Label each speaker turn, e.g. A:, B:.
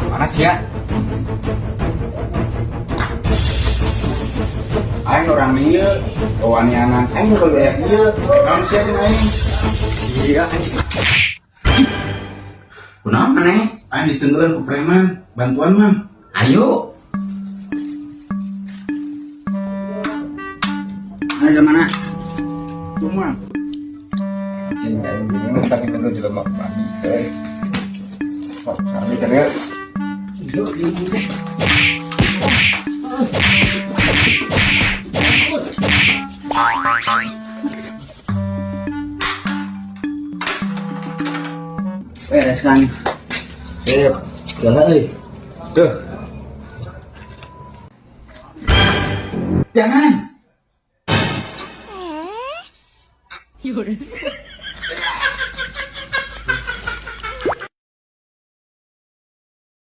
A: panas ya.
B: Aing orang lieu, kewanianan aing bebeak lieu, naon sia dina aing.
A: Sia anjing.
B: Kunaon maneh? Aing ditenggelan ku preman, bantuan mah.
A: Ayo.
B: Ayo ke mana? Cuma.
A: Anjing aing bingung tapi bener jelema mandi teh. Kok sami kan ya?
B: Yuk, beres kan?
A: Sip. Jalan euy. Tuh.
B: Jangan.
C: 有人。